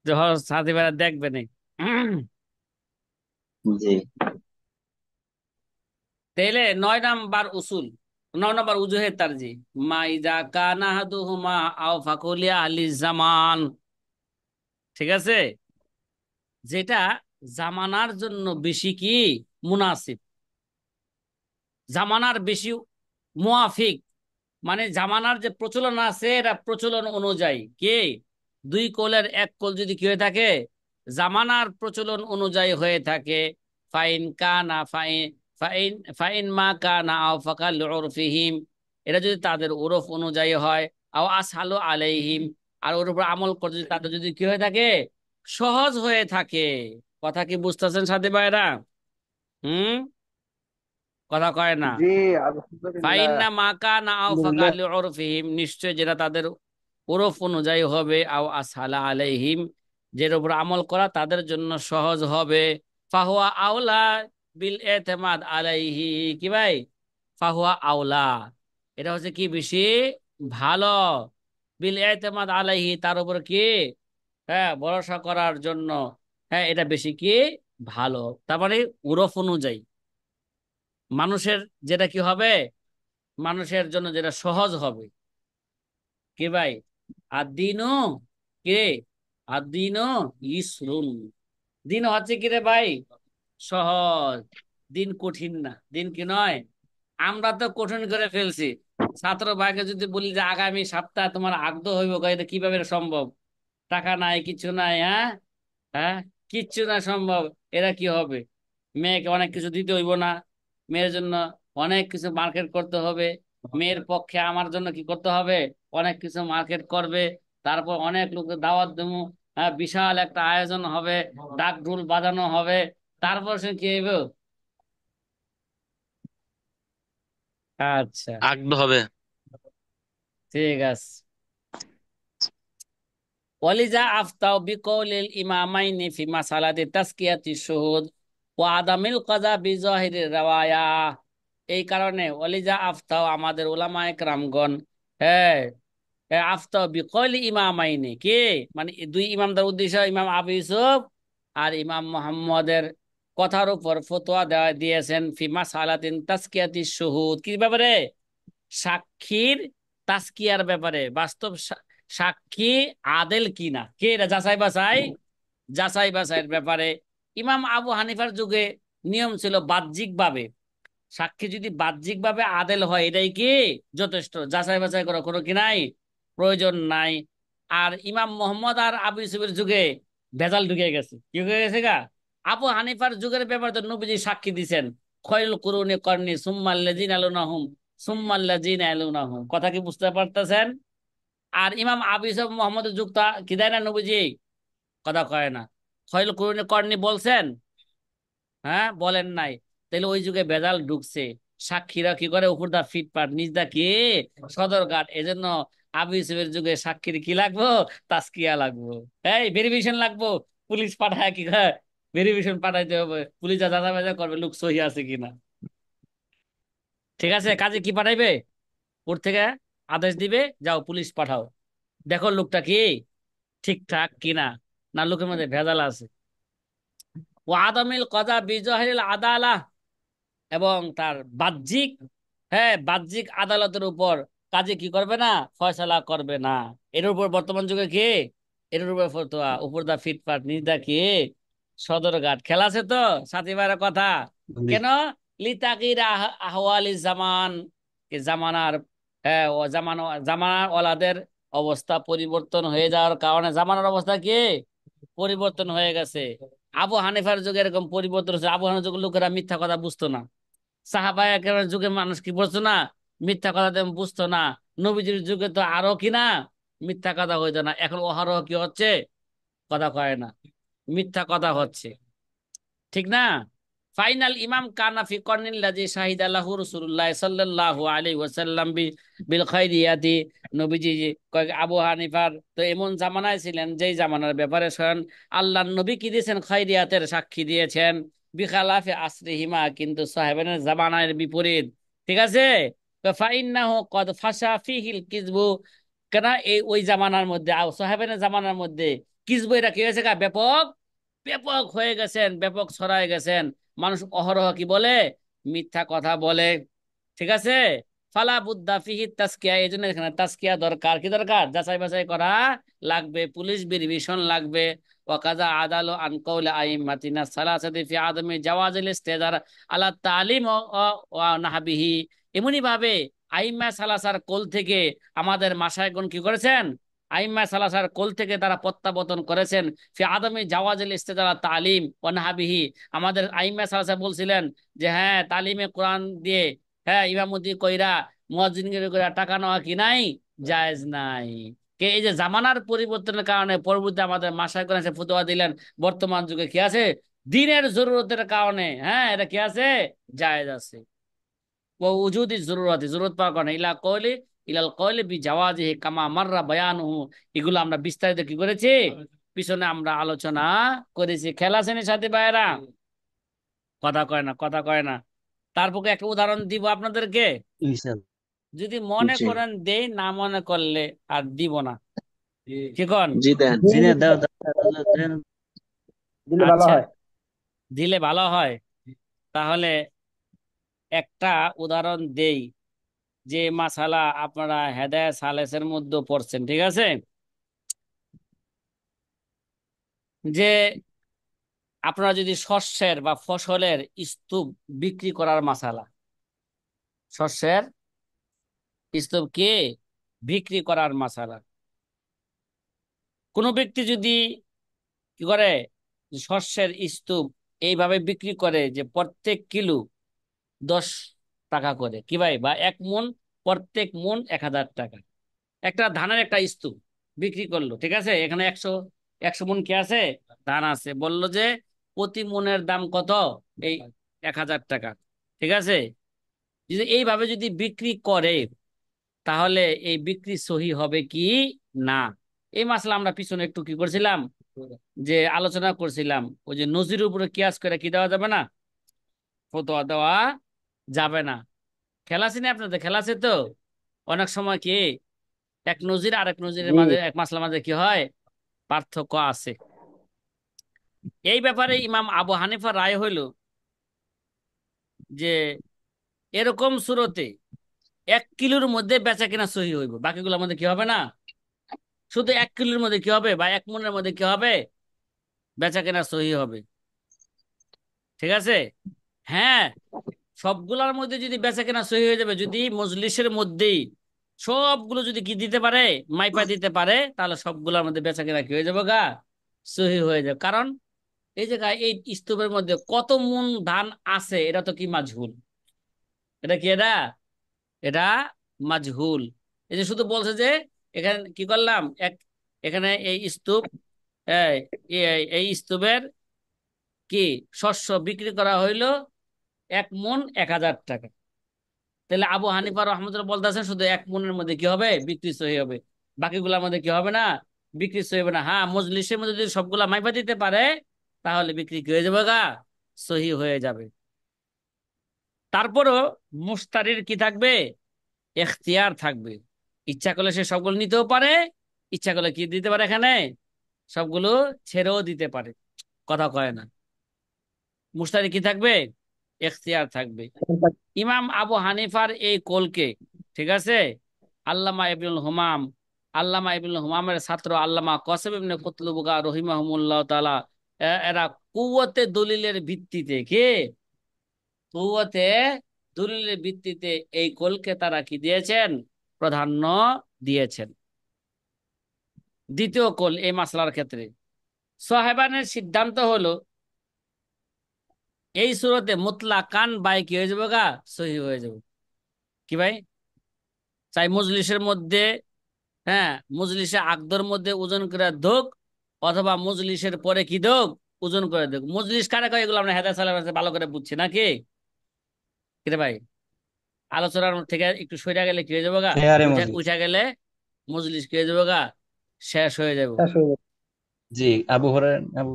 যে সাথী ভাইরা দেখবেন। জি। তাইলে 9 নাম্বার উসুল, 9 নাম্বার উজুহে তারজি, মা ইজা কানা আহাদুহুমা আও ফাকুলিয়া আলি জামান, ঠিক আছে। যেটা জামানার জন্য বেশি কি মুনাসিব, জামানার বেশি মুয়াফিক, মানে জামানার যে প্রচলন আছে এটা প্রচলন অনুযায়ী কি, 2 কোলের 1 কোল যদি কি হয়ে থাকে, জামানার প্রচলন অনুযায়ী হয়ে থাকে, ফাইন কানা ফাইন ফাইন ফাইন মা কানা আও ফাকাল উরফিহিম, এটা যদি তাদের ওরফ অনুযায়ী হয়, আও আসহালু আলাইহিম, আর ওর উপর আমল করে যদি তাদের যদি কি হয়ে থাকে, সহজ হয়ে থাকে। কথা কি বুঝতেছেন সাথী ভাইরা? হুম, কথা কয় না। জি, আলহামদুলিল্লাহ। ফাইন্না মাকা না আও ফাকা আলহামদুলিল্লাহ। লিউরফিহিম, নিশ্চয় যেটা তাদের ওরফ অনুযায়ী হবে, আও আসহালা আলাইহিম, যের উপর আমল করা তাদের জন্য সহজ হবে, ফাহুয়া আওলা বিল এতেমাদ আলাইহি, কি ভাই, ফাহুয়া আওলা, এটা হচ্ছে কি বেশি ভালো, বিল এতেমাদ আলাইহি, তার উপর কি, হ্যাঁ, ভরসা করার জন্য, হ্যাঁ, এটা বেশি কি ভালো। তার মানে ওরফ অনুযায়ী মানুষের যেটা কি হবে, মানুষের জন্য যেটা সহজ হবে, কি ভাই, আর দিনও কে, আর দিনও ইসরুন, দিন হচ্ছে কি রে ভাই, সহজ। দিন কঠিন না, দিন কি নয়। আমরা তো কঠিন করে ফেলছি। ছাত্র ভাইকে যদি বলি যে আগামী সপ্তাহে তোমার আগদ হইব, কয় এটা কিভাবে এটা সম্ভব? টাকা নাই, কিছু নাই, হ্যাঁ, হ্যাঁ, কিচ্ছু না সম্ভব। এরা কি হবে? মেয়েকে অনেক কিছু দিতে হইব না? মেয়ের জন্য অনেক কিছু মার্কেট করতে হবে। মেয়ের পক্ষে আমার জন্য কি করতে হবে? অনেক কিছু মার্কেট করবে। তারপর অনেক লোকের দাওয়াত দেবো, হ্যাঁ, বিশাল একটা আয়োজন হবে, ডাক ঢোল বাজানো হবে। তারপর সে কি হইব? আচ্ছা, আঁকতে হবে। ঠিক আছে। ওয়ালিজা আফতাও বিকৌলিল ইমামাইনি ফি মাসালাতি তাসকিয়াতি শুহুদ ওয়া আদামিল কাযা বিজাহিরির রাওয়ায়া, এই কারণে ওয়ালিজা আফতাও, আমাদের উলামায়ে কেরামগণ, হ্যাঁ, আফতাও বিকৌলি ইমামাইনি, কি মানে 2 ইমামদের উদ্দেশ্য, ইমাম আবু ইউসুফ আর ইমাম মুহাম্মদের কথার উপর ফতোয়া দেওয়া দিয়েছেন, ফি মাসালাতিন তাসকিয়াতি শুহুদ, কি ব্যাপারে, সাক্ষীর তাসকিয়ার ব্যাপারে, বাস্তব সাক্ষী আদেল কিনা, কে এটা যাচাই বাছাই, যাচাই বাছাইয়ের ব্যাপারে। ইমাম আবু হানিফার যুগে নিয়ম ছিল বাহ্যিক ভাবে, সাক্ষী যদি বাহ্যিক ভাবে আদেল হয় এটাই কি যথেষ্ট, যাচাই বাছাই করা কোনো কি নাই, প্রয়োজন নাই। আর ইমাম মোহাম্মদ আর আবু ইউসুফের যুগে ভেজাল ঢুকে গেছে, কি হয়ে গেছে গা, আবু হানিফার যুগের ব্যাপারে তো নবীজি সাক্ষী দিছেন, খয়রুল কুরুনি করনি সুম্মাল্লাযিনা ইয়ালুনাহুম সুম্মাল্লাযিনা ইয়ালুনাহুম, কথা কি বুঝতে পারতেছেন? আর ইমাম আবু ইউসুফ মোহাম্মদের যুগটা কি দেয় না নবীজি, কথা কয় না। খয়রুল কুরুনি করনি বলছেন? হ্যাঁ, বলেন নাই। তাহলে ওই যুগে ভেজাল ঢুকছে। সাক্ষীরা কি করে, উপর দা ফিটপাট নিচ দা কি সদরঘাট। এজন্য আবু ইউসুফের যুগে সাক্ষীর কি লাগবো, তাসকিয়া লাগবো, এই ভেরিফিকেশন লাগবো। পুলিশ পাঠায় কি করে, ভেরিফিকেশন পাঠাইতে হবে, পুলিশ যা যাচাই বাছাই করবে লোক সহি আছে কিনা। ঠিক আছে, কাজে কি পাঠাইবে, ওর থেকে আদেশ দিবে, যাও পুলিশ পাঠাও, দেখো লোকটা কি ঠিকঠাক কিনা, না লোকের মধ্যে ভেজাল আছে। ও আদমিল কজা বিজহিল আদালা, এবং তার বাহ্যিক, হ্যাঁ বাহ্যিক আদালতের উপর কাজে কি করবে না, ফয়সালা করবে না। এর উপর বর্তমান যুগে কি, এর উপর ফতোয়া, উপর দা ফিটপাট নিচ দা কি সদরঘাট। খেলা আছে তো সাথী ভাইয়ের কথা। জি। কেন, লিতাকির আহওয়ালি জামান, কি জামানার, হ্যাঁ ও জামানার ওলাদের অবস্থা পরিবর্তন হয়ে যাওয়ার কারণে, জামানার অবস্থা কি পরিবর্তন হয়ে গেছে। আবু হানিফার যুগে এরকম পরিবর্তন হচ্ছে, আবু হানিফার যুগের লোকেরা মিথ্যা কথা বুঝতো না। সাহাবায়ে একেবারে যুগে মানুষ কি বলছো না, মিথ্যা কথা তেমন বুঝতো না। নবীজির যুগে তো আরো কি না, মিথ্যা কথা হইতো না। এখন অহরহ কি হচ্ছে, কথা কয় না, মিথ্যা কথা হচ্ছে, ঠিক না। ফাইনাল ইমাম কানা ফি কর্নিল্লাজি শাহিদ আল্লাহু রাসূলুল্লাহ সাল্লাল্লাহু আলাইহি ওয়াসাল্লাম বিল খাইরিয়াতি। নবীজি কয় আবু হানিফার তো এমন জামানায় ছিলেন, যেই জামানার ব্যাপারে স্বয়ং আল্লাহর নবী কি দিয়েছেন, খাইরিয়াতের সাক্ষী দিয়েছেন। বিখালাফি আসরিহিমা, কিন্তু সাহেবের জামানার বিপরীত। ঠিক আছে, তো ফাইন্নাহু কদ ফাশা ফিহিল কিযবু, কেন এই ওই জামানার মধ্যে সাহেবের জামানার মধ্যে কিসবু, এটা কি হয়েছে ব্যাপক, ব্যাপক হয়ে গেছেন, ব্যাপক ছড়ায় গেছেন। মানুষ অহরহ কি বলে, মিথ্যা কথা বলে। ঠিক আছে, ফালা বুদ্দা ফিহি তাসকিয়া, এই জন্য এখানে তাসকিয়া দরকার, কি দরকার, যাচাই বাছাই করা লাগবে, পুলিশ ভেরিফিকেশন লাগবে। ওয়াকাজা আদালু আন কওলি আইম্মাতিনা সালাসাতি ফি আদমি জাওয়াজিল ইস্তেজার আলা তালিম ওয়া নাহবিহি। এমনি ভাবে আইম্মা সালাসার কোল থেকে আমাদের মাশায়েখগণ কি করেছেন, আইম্মা সালাসার কোল থেকে তারা প্রত্যাবর্তন করেছেন ফি আদমি জাওয়াজিল ইস্তেজার তালিম ওয়া নাহবিহি। আমাদের আইম্মা সালাসা বলছিলেন যে হ্যাঁ তালিমে কোরআন দিয়ে, হ্যাঁ ইমামতি কইরা, মুয়াজ্জিন কইরা টাকা নেওয়া কি নাই, জায়েজ নাই। কে এই যে জামানার পরিবর্তনের কারণে পরবর্তী আমাদের মাশায়েখগণ এসে ফতোয়া দিলেন, বর্তমান যুগে কি আছে, দিনের জরুরতের কারণে, হ্যাঁ এটা কি আছে, জায়েজ আছে। ও উজুদি জরুরতি, জরুরত পাওয়ার কারণে, ইলাল কওলি বি জাওয়াজিহি কামা মাররা বায়ানুহু। এগুলো আমরা বিস্তারিত কি করেছি, পিছনে আমরা আলোচনা করেছি। খেলা শ্রেণীর সাথে ভাইয়েরা, কথা কয় না, কথা কয় না। তারপর একটা উদাহরণ দিব আপনাদেরকে, ইনশাল্লাহ। যদি মনে জি। করেন দেই, না মনে করলে আর দিব না, কি কন। জি দেন। জি না, দাও দাও দাও, দেন। দিলে ভালো আচ্ছা, হয়। দিলে ভালো হয়। তাহলে একটা উদাহরণ দেই, যে মাসালা আপনারা হেদায়েত সালেসের মধ্যে পড়ছেন, ঠিক আছে, যে আপনারা যদি শস্যের বা ফসলের স্তূপ বিক্রি করার মাসালা, শস্যের স্তূপ কি বিক্রি করার মাসালা। কোনো ব্যক্তি যদি কি করে, শস্যের স্তূপ এইভাবে বিক্রি করে যে প্রত্যেক কিলো 10 টাকা করে, কি ভাই, বা 1 মণ, প্রত্যেক মণ 1000 টাকা। একটা ধানের একটা স্তূপ বিক্রি করলো, ঠিক আছে, এখানে 100 মণ কি আছে, ধান আছে, বললো যে প্রতি মণের দাম কত, এই 1000 টাকা। ঠিক আছে, যদি এইভাবে যদি বিক্রি করে, তাহলে এই বিক্রি সহি হবে কি না। এই মাসলা আমরা পিছনে একটু কি করছিলাম, যে আলোচনা করছিলাম, ওই যে নজির উপরে কিয়াস করে কি দেওয়া যাবে না, ফতোয়া দেওয়া যাবে না। খেলা আছে না আপনাদের, খেলা আছে তো, অনেক সময় কি এক নজির আর এক নজিরের জি। মাঝে, এক মাসলার মাঝে কি হয়, পার্থক্য আছে। এই ব্যাপারে ইমাম আবু হানিফার রায় হইল যে এরকম সুরতে 1 কিলোর মধ্যে বেচা কিনা সহি হইব, বাকিগুলোর মধ্যে কি হবে না। শুধু 1 কিলোর মধ্যে কি হবে, বা 1 মণের মধ্যে কি হবে, বেচা কেনা সহি হবে। ঠিক আছে, হ্যাঁ সবগুলোর মধ্যে যদি বেচা কেনা সহি হয়ে যাবে, যদি মজলিসের মধ্যেই সবগুলো যদি কি দিতে পারে, মাইপা দিতে পারে, তাহলে সবগুলোর মধ্যে বেচা কেনা কি হয়ে যাবে সহি হয়ে যাবে। কারণ এই জায়গায় এই স্তূপের মধ্যে কত মণ ধান আছে, এটা তো কি মাজহুল, এটা কি, এটা এটা মাজহুল। এই যে শুধু বলছে যে এখানে কি করলাম, এখানে এই স্তূপ, এই এই স্তূপের কি শস্য বিক্রি করা হইলো 1 মণ 1,000 টাকা। তাহলে আবু হানিফা রহমতুল্লাহ বলতেছেন শুধু 1 মণের মধ্যে কি হবে, বিক্রি সহি হবে, বাকিগুলোর মধ্যে কি হবে না, বিক্রি সহি হবে না। হ্যাঁ, মজলিসের মধ্যে যদি সবগুলা মাইপা দিতে পারে তাহলে বিক্রি কি হয়ে যাবে গা, সহি হয়ে যাবে। তারপরও মুশতারির কি থাকবে, এখতিয়ার থাকবে। ইচ্ছা করলে সে সবগুলো নিতেও পারে, ইচ্ছা করলে কি দিতে পারে, এখানে সবগুলো ছেড়েও দিতে পারে। কথা কয় না, মুশতারি কি থাকবে, এখতিয়ার থাকবে। ইমাম আবু হানিফার এই কোলকে, ঠিক আছে, আল্লামা ইবনুল হুমাম, আল্লামা ইবনুল হুমামের ছাত্র আল্লামা কাসেম ইবনে কুতলুবগা রহিমাহুমুল্লাহ তাআলা, এরা কুওয়াতে দলিলের ভিত্তিতে কুওয়াতে দলিলের ভিত্তিতে এই কোলকে তারা কি দিয়েছেন, প্রাধান্য দিয়েছেন। দ্বিতীয় কোল এই মাসলার ক্ষেত্রে সাহেবানের সিদ্ধান্ত হলো এই সুরতে মুতলাকান বাই কি হয়ে যাবে গা, সহি হয়ে যাবে। কি ভাই, চাই মজলিসের মধ্যে, হ্যাঁ মজলিসে আকদর মধ্যে ওজন করে দোক, অথবা মজলিসের পরে কি দোক, ওজন করে দোক। মজলিস কারা কয় এগুলো আমরা হেদায়েত সালাফে ভালো করে বুঝছি নাকি, কিরে ভাই? আলোচনার থেকে একটু সইরা গেলে কি হয়ে যাবো গা, শেয়ারে উঠা মজলিস। উঠা গেলে মজলিস কি হয়ে যাবো গা, শেষ হয়ে যাব। শেষ হয়ে যাবে। জি, আবু হুরায়রা আবু।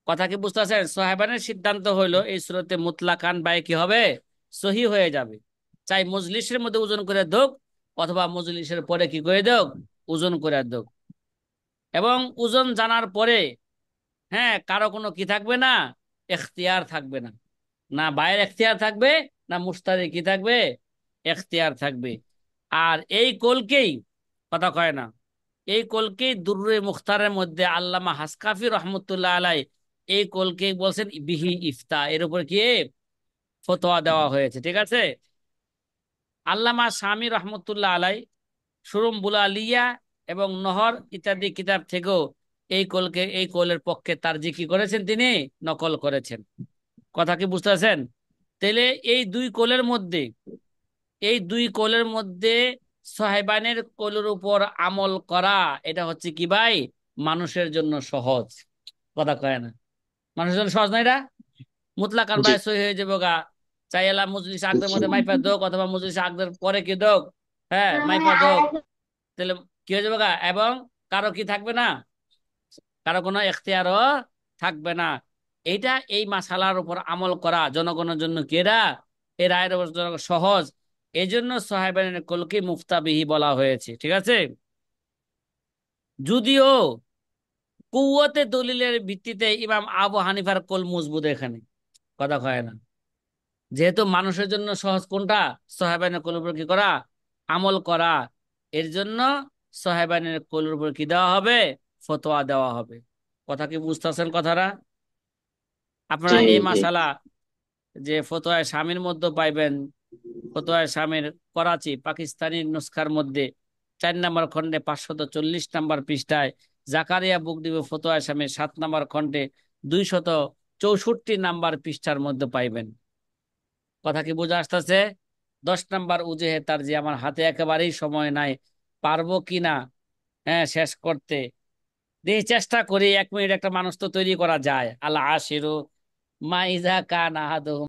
কথা কি বুঝতে পারছেন? সাহেবানের সিদ্ধান্ত হইলো এই সুরতে মুতলাকান বাই কি হবে, সহি হয়ে যাবে। চাই মজলিসের মধ্যে ওজন করে দোক, অথবা মজলিসের পরে কি করে দোক, ওজন করে দোক। এবং ওজন জানার পরে, হ্যাঁ, কারো কোনো কি থাকবে না, এখতিয়ার থাকবে না। না বায়ের এখতিয়ার থাকবে, না মুশতারি কি থাকবে, এখতিয়ার থাকবে। আর এই কোলকেই, কথা কয় না, এই কোলকেই দুররে মুখতারের মধ্যে আল্লামা হাসকাফি রহমতুল্লাহ আলাই এই কোলকেই বলছেন বিহি ইফতা, এর উপর কি ফতোয়া দেওয়া হয়েছে। ঠিক আছে, আল্লামা শামী রহমতুল্লাহ আলাই সুরুম বুলালিয়া এবং নহর ইত্যাদি কিতাব থেকেও এই কোলকে, এই কোলের পক্ষে তার যে কি করেছেন, তিনি নকল করেছেন। কথা কি বুঝতে পারছেন? তাহলে এই দুই কোলের মধ্যে, এই দুই কোলের মধ্যে সাহেবানের কোলের উপর আমল করা, এটা হচ্ছে কি ভাই, মানুষের জন্য সহজ। কথা কয় না, মানুষের জন্য সহজ না এটা। মুতলাকান জি। ভাই সহি হয়ে যাবো গা, চাই এলা মজলিস আগদের মধ্যে মাইপা দোক, অথবা মজলিস আগদের পরে কি দোক, হ্যাঁ মাইপা দোক, তাহলে কি হয়ে যাবে গা। এবং কারো কি থাকবে না, কারো কোনো এখতিয়ারও থাকবে না। এইটা, এই মাসালার উপর আমল করা জনগণের জন্য কি এরা, এই রায়ের উপর সহজ। এই জন্য সাহেবানের কলকে মুফতাবিহি বলা হয়েছে। ঠিক আছে, যদিও কুওয়াতে দলিলের ভিত্তিতে ইমাম আবু হানিফার কোল মজবুত এখানে। কথা কয় না, যেহেতু মানুষের জন্য সহজ কোনটা, সাহেবানের কোলের উপর কি করা, আমল করা। এর জন্য সাহেবানের কোলের উপর কি দেওয়া হবে, ফতোয়া দেওয়া হবে। কথা কি বুঝতেছেন কথাটা? জি, আপনারা এই জি। মাসালা যে ফতোয়ায়ে শামির মধ্যে পাইবেন, ফতোয়ায়ে শামির করাচি পাকিস্তানি নুসখার মধ্যে 4 নম্বর খণ্ডে 540 নম্বর পৃষ্ঠায়, জাকারিয়া বুক দিবে ফতোয়ায়ে শামির 7 নম্বর খণ্ডে 264 নম্বর পৃষ্ঠার মধ্যে পাইবেন। কথা কি বোঝা আসতেছে? 10 নম্বর উজুহে তার যে আমার হাতে একেবারেই সময় নাই, পারবো কি না, হ্যাঁ শেষ করতে। দেখি চেষ্টা করি, 1 মিনিট একটা মানুষ তো তৈরি করা যায়। আল্লাহ আশিরু মা ইজা কান আহাদুহুম